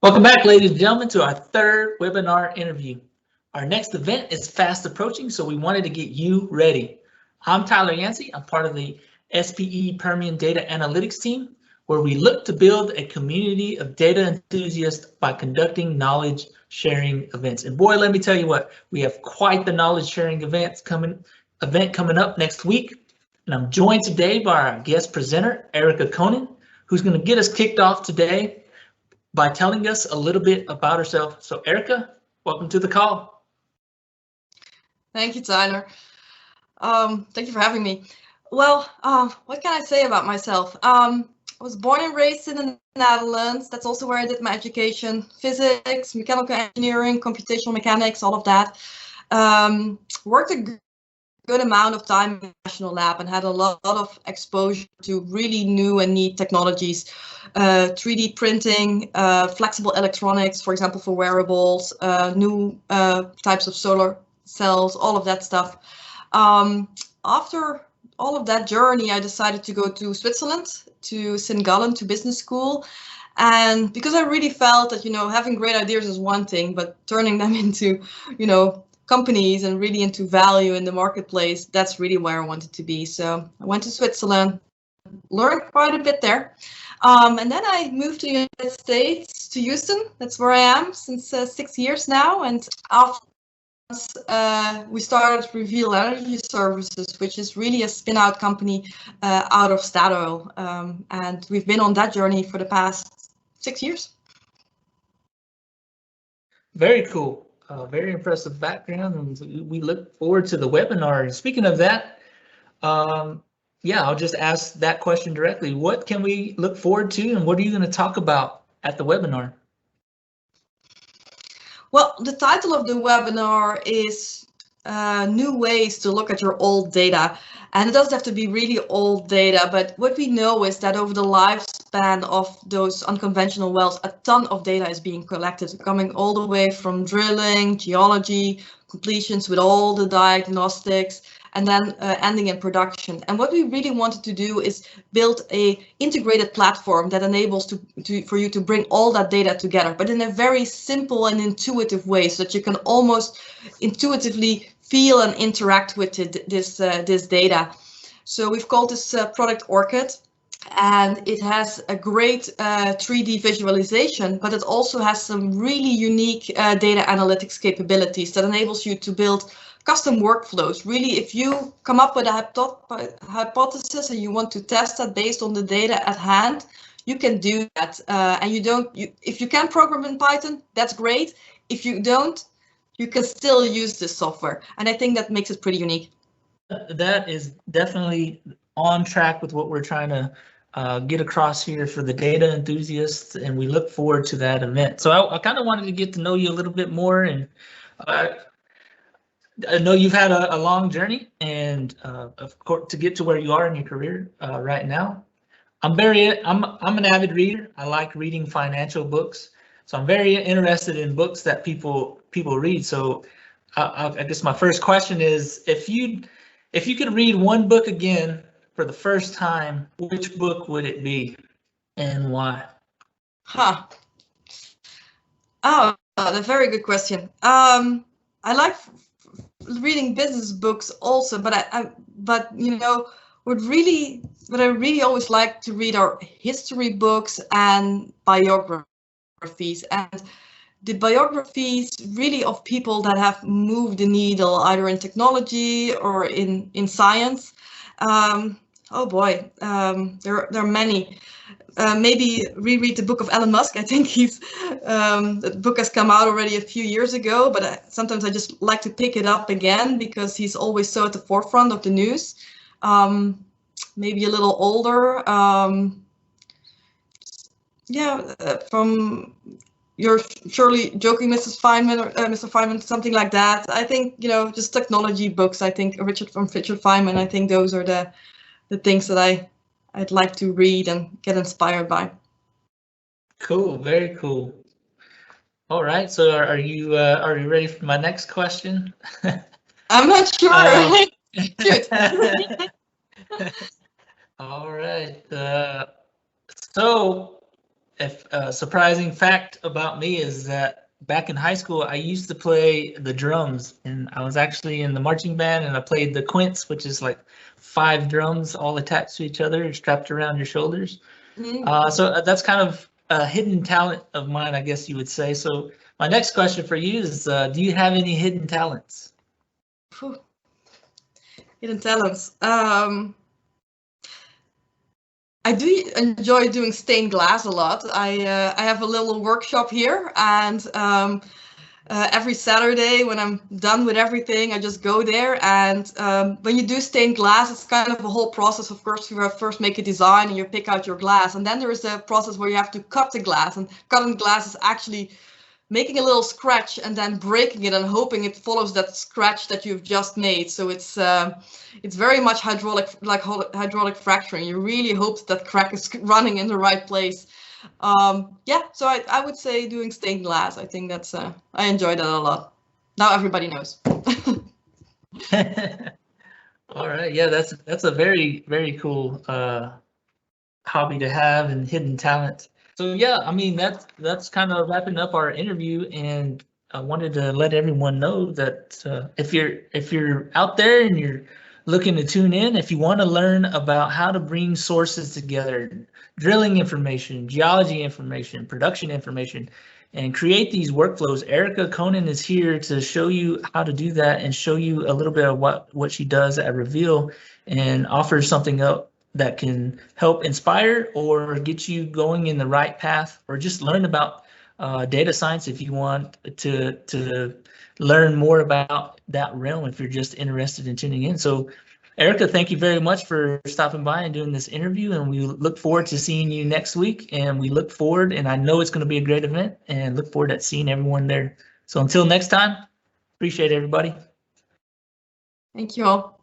Welcome back, ladies and gentlemen, to our third webinar interview. Our next event is fast approaching, so we wanted to get you ready. I'm Tyler Yancey. I'm part of the SPE Permian Data Analytics team, where we look to build a community of data enthusiasts by conducting knowledge sharing events. And boy, let me tell you what, we have quite the knowledge sharing event coming up next week. And I'm joined today by our guest presenter, Erica Conan, who's going to get us kicked off today by telling us a little bit about herself. So Erica, welcome to the call. Thank you, Tyler. Thank you for having me. Well, what can I say about myself? I was born and raised in the Netherlands. That's also where I did my education: physics, mechanical engineering, computational mechanics, all of that. Worked a good amount of time in the national lab and had a lot of exposure to really new and neat technologies, 3D printing, flexible electronics, for example, for wearables, new types of solar cells, all of that stuff. After all of that journey, I decided to go to Switzerland, to St. Gallen, to business school. And because I really felt that, having great ideas is one thing, but turning them into, companies and really into value in the marketplace, that's really where I wanted to be. So I went to Switzerland, learned quite a bit there. And then I moved to the United States, to Houston. That's where I am since 6 years now. And after we started Reveal Energy Services, which is really a spin-out company out of Statoil. And we've been on that journey for the past 6 years. Very cool. Very impressive background, and we look forward to the webinar. And speaking of that, yeah, I'll just ask that question directly. What can we look forward to, and what are you going to talk about at the webinar? Well, the title of the webinar is New Ways to Look at Your Old Data. And it doesn't have to be really old data, but what we know is that over the lifespan of those unconventional wells, a ton of data is being collected, coming all the way from drilling, geology, completions with all the diagnostics, and then ending in production. And what we really wanted to do is build a integrated platform that enables for you to bring all that data together, but in a very simple and intuitive way, so that you can almost intuitively feel and interact with this data. So we've called this product Orchid, and it has a great 3D visualization, but it also has some really unique data analytics capabilities that enables you to build custom workflows. Really, if you come up with a hypothesis and you want to test that based on the data at hand, you can do that. And if you can program in Python, that's great. If you don't, you can still use this software. And I think that makes it pretty unique. That is definitely on track with what we're trying to get across here for the data enthusiasts, and we look forward to that event. So I kind of wanted to get to know you a little bit more, and I know you've had a long journey, and of course, to get to where you are in your career right now. I'm an avid reader. I like reading financial books, so I'm very interested in books that people read. So I guess my first question is, if you could read one book again for the first time, which book would it be, and why? Huh. Oh, that's a very good question. I like reading business books also, but what I really always like to read are history books and biographies, and the biographies really of people that have moved the needle either in technology or in science. Oh boy, there are many. Maybe reread the book of Elon Musk. I think the book has come out already a few years ago, but sometimes I just like to pick it up again because he's always so at the forefront of the news. Maybe a little older. From You're Surely Joking, Mrs. Feynman, or Mr. Feynman, something like that. I think, just technology books. I think Richard Feynman. I think those are the things that I'd like to read and get inspired by. Cool, very cool. All right, so are you ready for my next question? I'm not sure. All right. So if a surprising fact about me is that back in high school, I used to play the drums, and I was actually in the marching band, and I played the quints, which is like 5 drums all attached to each other, strapped around your shoulders. So that's kind of a hidden talent of mine, I guess you would say. So my next question for you is, do you have any hidden talents? Hidden talents. I do enjoy doing stained glass a lot. I have a little workshop here, and every Saturday when I'm done with everything, I just go there. And when you do stained glass, it's kind of a whole process. Of course, you first make a design and you pick out your glass, and then there is a process where you have to cut the glass. And cutting glass is actually making a little scratch and then breaking it and hoping it follows that scratch that you've just made. So it's very much hydraulic fracturing. You really hope that crack is running in the right place. Yeah, so I would say doing stained glass. I think that's I enjoy that a lot. Now everybody knows. All right, yeah, that's a very, very cool hobby to have and hidden talent. So yeah, I mean that's kind of wrapping up our interview, and I wanted to let everyone know that if you're out there and you're looking to tune in, if you want to learn about how to bring sources together, drilling information, geology information, production information, and create these workflows, Erica Conan is here to show you how to do that and show you a little bit of what she does at Reveal, and offers something up that can help inspire or get you going in the right path, or just learn about data science if you want to learn more about that realm, if you're just interested in tuning in. So Erica, thank you very much for stopping by and doing this interview, and we look forward to seeing you next week, and we look forward, and I know it's going to be a great event, and look forward to seeing everyone there. So until next time, appreciate everybody. Thank you all.